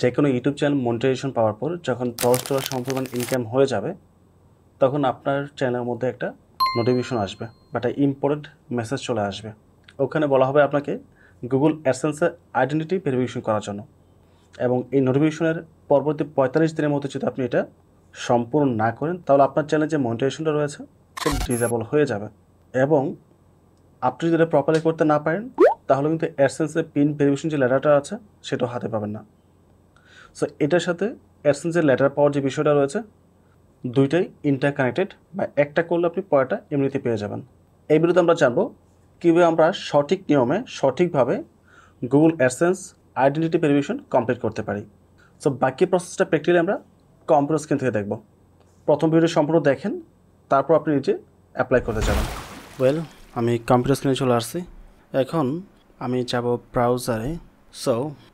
যে কোনো YouTube channel monetization পাওয়ার পর যখন $10 সমপরিমাণ ইনকাম হয়ে যাবে তখন আপনার চ্যানেলের মধ্যে একটা নোটিফিকেশন আসবে বা একটা ইম্পর্টেন্ট মেসেজ চলে আসবে। ওখানে বলা হবে আপনাকে গুগল অ্যাডসেন্সের আইডেন্টিটি ভেরিফিকেশন করার জন্য, এবং এই নোটিফিকেশনের পরবর্তী 45 দিনের মধ্যে যদি আপনি এটা সম্পূর্ণ না করেন তাহলে আপনার চ্যানেলে যে মনিটাইজেশনটা রয়েছে সেটা ডিসেবল হয়ে যাবে। এবং আপনি যদি এটা প্রপারলি করতে না পারেন তাহলে কিন্তু অ্যাডসেন্সের পিন ভেরিফিকেশন যে লেটারটা আছে সেটাও হাতে পাবেন না। সো এটার সাথে অ্যাডসেন্সের লেটার পাওয়ার যে বিষয়টা রয়েছে দুইটাই ইন্টারকানেক্টেড, বা একটা করলে আপনি পরেরটা এমনিতে পেয়ে যাবেন। এই ভিডিওতে আমরা জানবো কীভাবে আমরা সঠিক নিয়মে সঠিকভাবে Google AdSense identity verification complete করতে পারি। সো বাকি প্রসেসটা প্র্যাকটিক্যালি আমরা কম্পিউটার স্ক্রিন থেকে দেখব। প্রথম ভিডিও সম্পূর্ণ দেখেন, তারপর আপনি নিজে অ্যাপ্লাই করতে যাবেন। ওয়েল, আমি কম্পিউটার স্ক্রিনে চলে আসছি। এখন আমি যাব ব্রাউজারে। সো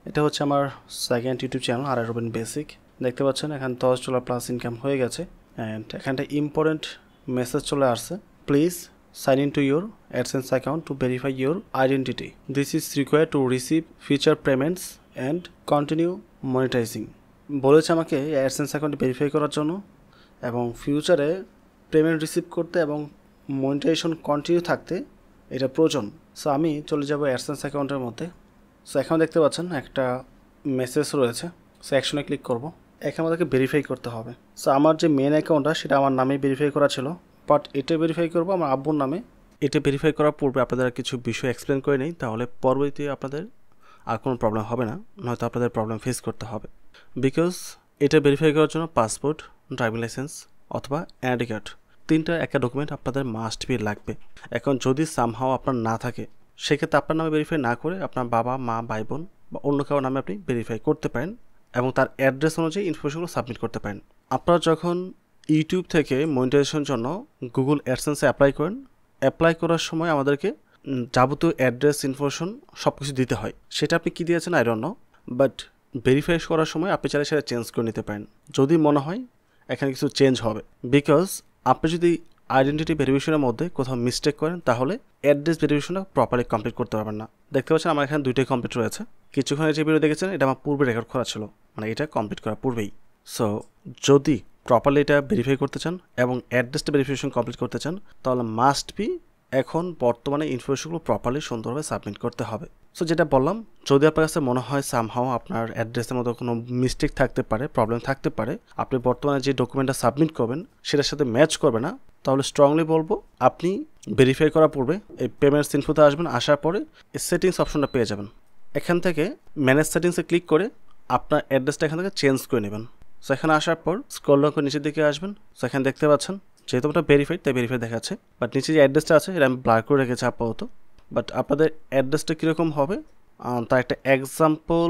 এটা হচ্ছে আমার সেকেন্ড ইউটিউব চ্যানেল আর রবিন বেসিক। দেখতে পাচ্ছেন এখানে $10 প্লাস ইনকাম হয়ে গেছে অ্যান্ড এখানটা ইম্পর্টেন্ট মেসেজ চলে আসছে, please sign in to your AdSense account to verify your identity. This is required to receive future payments and continue monetizing. বলেছে আমাকে AdSense অ্যাকাউন্ট ভেরিফাই করার জন্য এবং ফিউচারে পেমেন্ট রিসিভ করতে এবং মনিটাইজেশন কন্টিনিউ থাকতে এটা প্রয়োজন। সো আমি চলে যাব AdSense অ্যাকাউন্টের মধ্যে। সো এখানে দেখতে পাচ্ছেন একটা মেসেজ রয়েছে। সো অ্যাকশনে ক্লিক করব। এখানে আমাদেরকে ভেরিফাই করতে হবে। সো আমার যে মেন অ্যাকাউন্টটা সেটা আমার নামেই ভেরিফাই করা ছিল, বাট এটা ভেরিফাই করবো আমার আব্বুর নামে। এটা ভেরিফাই করার পূর্বে আপনাদের কিছু বিষয় এক্সপ্লেন করে নেই, তাহলে পরবর্তীতে আপনাদের আর কোনো প্রবলেম হবে না, নয়তো আপনাদের প্রবলেম ফেস করতে হবে। বিকজ এটা ভেরিফাই করার জন্য পাসপোর্ট, ড্রাইভিং লাইসেন্স অথবা আইডি কার্ড, তিনটা একটা ডকুমেন্ট আপনাদের মাস্ট বি লাগবে। এখন যদি সামহাও আপনার না থাকে সেক্ষেত্রে আপনার নামে ভেরিফাই না করে আপনার বাবা মা ভাই বোন বা অন্য কারোর নামে আপনি ভেরিফাই করতে পারেন এবং তার অ্যাড্রেস অনুযায়ী ইনফরমেশনগুলো সাবমিট করতে পারেন। আপনারা যখন ইউটিউব থেকে মনিটাইজেশনের জন্য গুগল অ্যাডসেন্সে অ্যাপ্লাই করেন, অ্যাপ্লাই করার সময় আমাদেরকে যাবতীয় অ্যাড্রেস ইনফরমেশন সব কিছু দিতে হয়। সেটা আপনি কী দিয়েছেন I don't know, but verify করার সময় আপনি চাইলে সেটা চেঞ্জ করে নিতে পারেন যদি মনে হয় এখানে কিছু চেঞ্জ হবে। বিকজ আপনি যদি আইডেন্টিটি ভেরিফিকেশনের মধ্যে কোথাও মিস্টেক করেন তাহলে অ্যাড্রেস ভেরিফিকেশনটা প্রপারলি কমপ্লিট করতে পারবেন না। দেখতে পাচ্ছেন আমার এখানে দুইটাই কমপ্লিট রয়েছে। কিছুক্ষণের যে ভিডিও দেখেছেন এটা আমার পূর্বে রেকর্ড করা ছিল, মানে এটা কমপ্লিট করার পূর্বেই। সো যদি প্রপারলি এটা ভেরিফাই করতে চান এবং অ্যাড্রেসটা ভেরিফিকেশন কমপ্লিট করতে চান তাহলে মাস্ট বি এখন বর্তমানে ইনফরমেশনগুলো প্রপারলি সুন্দরভাবে সাবমিট করতে হবে। সো যেটা বললাম, যদি আপনার কাছে মনে হয় সামহাও আপনার অ্যাড্রেসের মধ্যে কোনো মিস্টেক থাকতে পারে, প্রবলেম থাকতে পারে, আপনি বর্তমানে যে ডকুমেন্টটা সাবমিট করবেন সেটার সাথে ম্যাচ করবে না, তাহলে স্ট্রংলি বলবো আপনি ভেরিফাই করার পূর্বে এই পেমেন্টস ইনফোতে আসবেন। আসার পরে এই সেটিংস অপশনটা পেয়ে যাবেন। এখান থেকে ম্যানেজ সেটিংসে ক্লিক করে আপনার অ্যাড্রেসটা এখান থেকে চেঞ্জ করে নেবেন। সো এখানে আসার পর স্ক্রল ডাউন করে নিচের দিকে আসবেন। সো এখানে দেখতে পাচ্ছেন যেহেতু ওটা ভেরিফাইড তাই ভেরিফাই দেখাচ্ছে, বাট নিচে যে অ্যাড্রেসটা আছে এটা আমি ব্লার করে রেখেছি আপাতত। বাট আপনাদের অ্যাড্রেসটা কীরকম হবে তার একটা এক্সাম্পল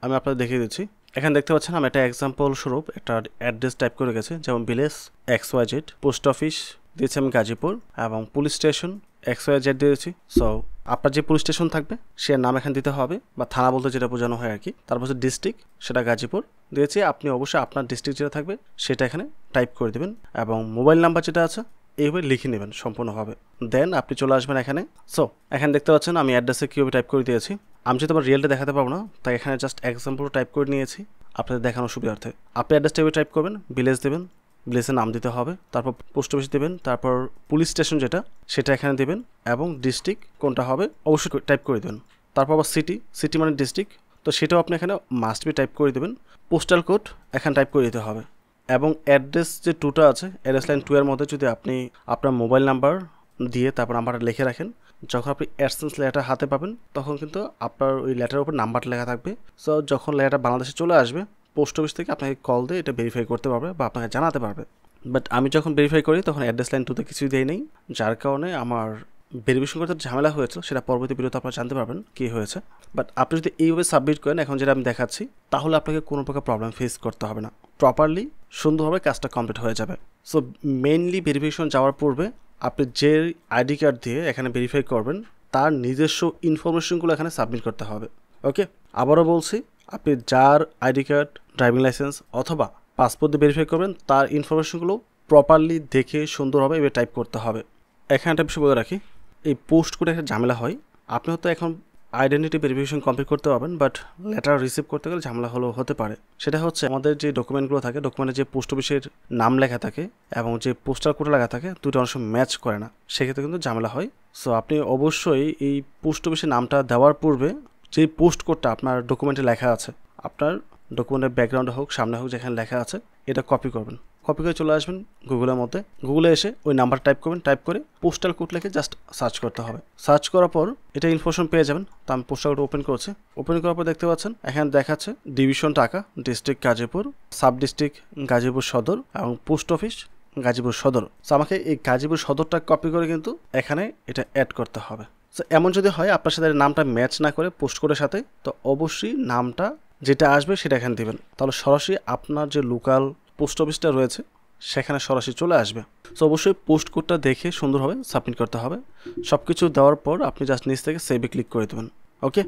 আমি আপনাদের দেখিয়ে দিচ্ছি। এখানে দেখতে পাচ্ছেন আমি একটা এক্সাম্পল স্বরূপ একটা অ্যাড্রেস টাইপ করে রেখেছি, যেমন ভিলেজ XYZ, পোস্ট অফিস দিয়েছি আমি গাজীপুর, এবং পুলিশ স্টেশন XYZ দিয়েছি। সো আপনার যে পুলিশ স্টেশন থাকবে সে নাম এখানে দিতে হবে, বা থানা বলতে যেটা বোঝানো হয় আর কি। তারপর হচ্ছে ডিস্ট্রিক্ট, সেটা গাজীপুর দিয়েছি। আপনি অবশ্যই আপনার ডিস্ট্রিক্ট যেটা থাকবে সেটা এখানে টাইপ করে দেবেন এবং মোবাইল নাম্বার যেটা আছে এইভাবে লিখে নেবেন সম্পূর্ণভাবে। দেন আপনি চলে আসবেন এখানে। সো এখানে দেখতে পাচ্ছেন আমি অ্যাড্রেসে কীভাবে টাইপ করে দিয়েছি। আমি যেহেতু আমার রিয়েলটা দেখাতে পারবো না তাই এখানে জাস্ট এক্সাম্পল টাইপ করে নিয়েছি আপনাদের দেখানোর সুবিধার্থে। আপনি অ্যাড্রেসটা টাইপ করবেন, ভিলেজ দেবেন, ভিলেজের নাম দিতে হবে, তারপর পোস্ট অফিস দেবেন, তারপর পুলিশ স্টেশন যেটা সেটা এখানে দেবেন, এবং ডিস্ট্রিক্ট কোনটা হবে অবশ্যই টাইপ করে দেবেন। তারপর আবার সিটি মানে ডিস্ট্রিক্ট, তো সেটাও আপনি এখানে মাস্ট বি টাইপ করে দেবেন। পোস্টাল কোড এখানে টাইপ করে দিতে হবে, এবং অ্যাড্রেস যে 2টা আছে অ্যাড্রেস লাইন 2 এর মধ্যে যদি আপনি আপনার মোবাইল নাম্বার দিয়ে তারপর নাম্বারটা লিখে রাখেন, যখন আপনি অ্যাডসেন্স লেটার হাতে পাবেন তখন কিন্তু আপনার ওই লেটারের উপর নাম্বারটা লেখা থাকবে। সো যখন লেটারটা বাংলাদেশে চলে আসবে পোস্ট অফিস থেকে আপনাকে কল দিয়ে এটা ভেরিফাই করতে পারবে বা আপনাকে জানাতে পারবে। বাট আমি যখন ভেরিফাই করি তখন অ্যাড্রেস লাইন 2তে কিছুই দেয় নেই, যার কারণে আমার ভেরিফিকেশন করতে ঝামেলা হয়েছিল। সেটা পরবর্তী ভিডিওতে আপনারা জানতে পারবেন কী হয়েছে। বাট আপনি যদি এইভাবে সাবমিট করেন এখন যেটা আমি দেখাচ্ছি, তাহলে আপনাকে কোনো প্রকার প্রবলেম ফেস করতে হবে না, প্রপারলি সুন্দরভাবে কাজটা কমপ্লিট হয়ে যাবে। সো মেইনলি ভেরিফিকেশন যাওয়ার পূর্বে আপনি যে আইডি কার্ড দিয়ে এখানে ভেরিফাই করবেন তার নিজস্ব ইনফরমেশনগুলো এখানে সাবমিট করতে হবে। ওকে, আবারও বলছি, আপনি যার আইডি কার্ড, ড্রাইভিং লাইসেন্স অথবা পাসপোর্ট দিয়ে ভেরিফাই করবেন তার ইনফরমেশনগুলো প্রপারলি দেখে সুন্দরভাবে এবার টাইপ করতে হবে। এখানে একটা বিষয় বলে রাখি, এই পোস্ট করে একটা ঝামেলা হয়। আপনি হয়তো এখন আইডেন্টিটি ভেরিফিকেশন কমপ্লিট করতে পারবেন, বাট লেটার রিসিভ করতে গেলে ঝামেলা হতে পারে। সেটা হচ্ছে আমাদের যে ডকুমেন্টগুলো থাকে, ডকুমেন্টে যে পোস্ট অফিসের নাম লেখা থাকে এবং যে পোস্টাল কোড লেখা থাকে দুটো অনেক সময় ম্যাচ করে না, সেক্ষেত্রে কিন্তু ঝামেলা হয়। সো আপনি অবশ্যই এই পোস্ট অফিসের নামটা দেওয়ার পূর্বে যে পোস্ট কোডটা আপনার ডকুমেন্টে লেখা আছে, আপনার ডকুমেন্টের ব্যাকগ্রাউন্ডে হোক সামনে হোক যেখানে লেখা আছে, এটা কপি করবেন। কপি করে চলে আসবেন গুগলের মধ্যে, গুগলে এসে ওই নাম্বার টাইপ করবেন, টাইপ করে পোস্টাল কোড লিখে জাস্ট সার্চ করতে হবে। সার্চ করার পর এটা ইনফরমেশন পেয়ে যাবেন। তো আমি পোস্টাল কোড ওপেন করছি। ওপেন করার পর দেখতে পাচ্ছেন এখানে দেখাচ্ছে division Dhaka, district Gazipur, sub district Gazipur সদর এবং পোস্ট অফিস গাজীপুর সদর। তো আমাকে এই গাজীপুর সদরটা কপি করে কিন্তু এখানে এটা অ্যাড করতে হবে। তো এমন যদি হয় আপনার সাথে নামটা ম্যাচ না করে পোস্ট কোডের সাথে, তো অবশ্যই নামটা যেটা আসবে সেটা এখানে দিবেন, তাহলে সরাসরি আপনার যে লোকাল পোস্ট অফিসটা রয়েছে সেখানে সরাসরি চলে আসবে। সো অবশ্যই পোস্ট কোডটা দেখে সুন্দরভাবে সাবমিট করতে হবে। সব কিছু দেওয়ার পর আপনি জাস্ট নিচ থেকে সেভে ক্লিক করে দেবেন। ওকে,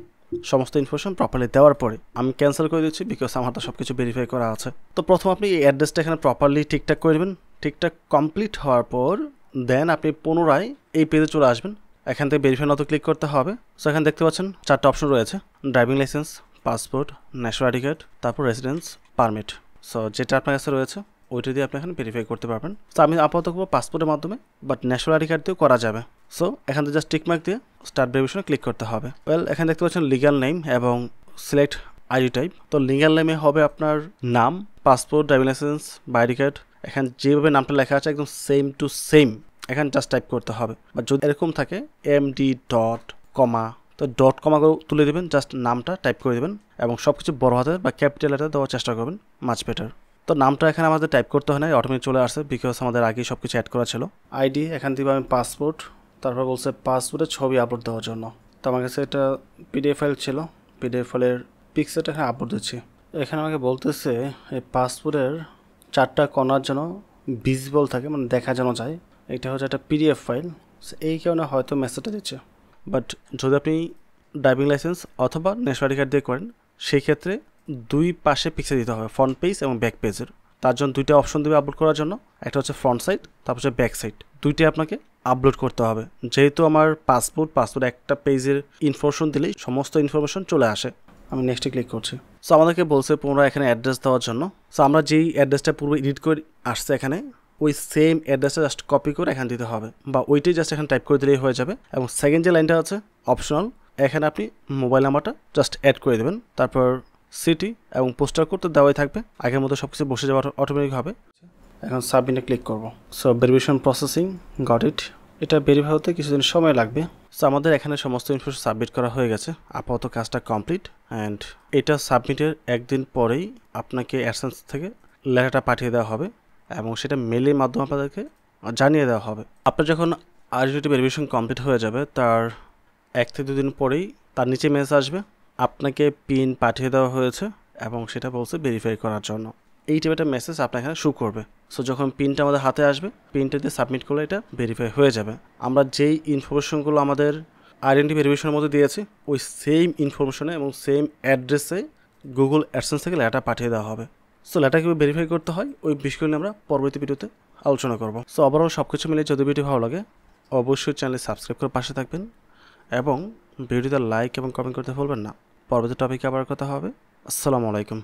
সমস্ত ইনফরমেশন প্রপারলি দেওয়ার পরে আমি ক্যান্সেল করে দিচ্ছি, বিকজ আমার তো সব কিছু ভেরিফাই করা আছে। তো প্রথম আপনি এই অ্যাড্রেসটা এখানে প্রপারলি ঠিকঠাক করে দেবেন। ঠিকঠাক কমপ্লিট হওয়ার পর দেন আপনি পুনরায় এই পেজে চলে আসবেন। এখান থেকে ভেরিফাই নতো ক্লিক করতে হবে। সো এখানে দেখতে পাচ্ছেন 4টা অপশন রয়েছে, driving licence, passport, national ID card, তারপর রেসিডেন্স পারমিট। সো যেটা আপনার কাছে রয়েছে ওইটা দিয়ে আপনি এখানে ভেরিফাই করতে পারবেন। তো আমি আপাতত করবো পাসপোর্টের মাধ্যমে, বাট ন্যাশনাল আইডি কার্ড দিয়েও করা যাবে। সো এখান থেকে জাস্ট টিকমার্ক দিয়ে স্টার্ট ভেরিফিকেশনে ক্লিক করতে হবে। ওয়েল, এখানে দেখতে পাচ্ছেন লিগ্যাল নেম এবং সিলেক্ট আইডি টাইপ। তো লিগ্যাল নেমে হবে আপনার নাম, পাসপোর্ট, ড্রাইভিং লাইসেন্স বা আইডি কার্ড, এখানে যেভাবে নামটা লেখা আছে একদম সেম টু সেম এখানে জাস্ট টাইপ করতে হবে। বা যদি এরকম থাকে MD ডট কমা, তো ডট কমা করে তুলে দেবেন, জাস্ট নামটা টাইপ করে দেবেন এবং সব কিছু বড় হাতের বা ক্যাপিটাল লেটার দেওয়ার চেষ্টা করবেন, মাচ বেটার। তো নামটা এখানে আমাদের টাইপ করতে হয় না, অটোমেটিক চলে আসছে, বিকজ আমাদের আগেই সব কিছু অ্যাড করা ছিল। আইডি এখান থেকে আমি পাসপোর্ট, তারপর বলছে পাসপোর্টের ছবি আপলোড দেওয়ার জন্য। তো আমার কাছে এটা PDF ফাইল ছিল, PDF ফাইলের পিকচারটা এখানে আপলোড দিচ্ছি। এখানে আমাকে বলতেছে এই পাসপোর্টের 4টা কর্নার যেন ভিজিবল থাকে, মানে দেখা যেন যায়। এটা হচ্ছে একটা PDF ফাইল, এই কারণে হয়তো মেসেজটা দিচ্ছে। বাট যদি আপনি ড্রাইভিং লাইসেন্স অথবা ন্যাশনাল আইডি কার্ড দিয়ে করেন, সেই ক্ষেত্রে দুই পাশে পিকচার দিতে হবে, ফ্রন্ট পেজ এবং ব্যাক পেজের। তার জন্য দুইটা অপশন দেবে আপলোড করার জন্য, একটা হচ্ছে ফ্রন্ট সাইড, তারপর হচ্ছে ব্যাক সাইড, দুইটাই আপনাকে আপলোড করতে হবে। যেহেতু আমার পাসপোর্ট একটা পেজের ইনফরমেশন দিলেই সমস্ত ইনফরমেশন চলে আসে। আমি নেক্সটে ক্লিক করছি। সো আমাদেরকে বলছে পুনরায় এখানে অ্যাড্রেস দেওয়ার জন্য। সো আমরা যেই অ্যাড্রেসটা পূর্বে এডিট করে আসছে এখানে, ওই সেম অ্যাড্রেসটা জাস্ট কপি করে এখানে দিতে হবে, বা ওইটাই জাস্ট এখানে টাইপ করে দিলেই হয়ে যাবে। এবং সেকেন্ড যে লাইনটা আছে অপশনাল, এখানে আপনি মোবাইল নাম্বারটা জাস্ট অ্যাড করে দেবেন, তারপর সিটি এবং পোস্টাল কোড তো দেওয়াই থাকবে, আগের মতো সব কিছু বসে যাওয়া অটোমেটিক হবে। এখন সাবমিটে ক্লিক করব। So verification processing, got it. এটা ভেরিফাই হতে কিছুদিন সময় লাগবে। সো আমাদের এখানে সমস্ত ইনফরমেশন সাবমিট করা হয়ে গেছে, আপাতত কাজটা কমপ্লিট। অ্যান্ড এটা সাবমিটের একদিন পরেই আপনাকে অ্যাডসেন্স থেকে লেটারটা পাঠিয়ে দেওয়া হবে এবং সেটা মেলের মাধ্যমে আপনাদেরকে জানিয়ে দেওয়া হবে। আপনার যখন আইডেন্টিটি ভেরিফিকেশন কমপ্লিট হয়ে যাবে তার 1 থেকে 2 দিন পরেই তার নিচে মেসেজ আসবে, আপনাকে পিন পাঠিয়ে দেওয়া হয়েছে এবং সেটা বলছে ভেরিফাই করার জন্য। এই টাইপের একটা মেসেজ আপনার এখানে শো করবে। সো যখন পিনটা আমাদের হাতে আসবে, পিনটা দিয়ে সাবমিট করলে এটা ভেরিফাই হয়ে যাবে। আমরা যেই ইনফরমেশনগুলো আমাদের আইডেন্টিটি ভেরিফিকেশনের মধ্যে দিয়েছি, ওই সেম ইনফরমেশনে এবং সেম অ্যাড্রেসে গুগল অ্যাডসেন্স থেকে লেটার পাঠিয়ে দেওয়া হবে। সো লেটার কীভাবে ভেরিফাই করতে হয় ওই বিষয়গুলো নিয়ে আমরা পরবর্তী ভিডিওতে আলোচনা করব। সো ওভারঅল সব কিছু মিলে যদি ভিডিও ভালো লাগে অবশ্যই চ্যানেলে সাবস্ক্রাইব করে পাশে থাকবেন এবং ভিডিওতে লাইক এবং কমেন্ট করতে ভুলবেন না। পরবর্তী টপিকে আবার কথা হবে। আসসালামু আলাইকুম।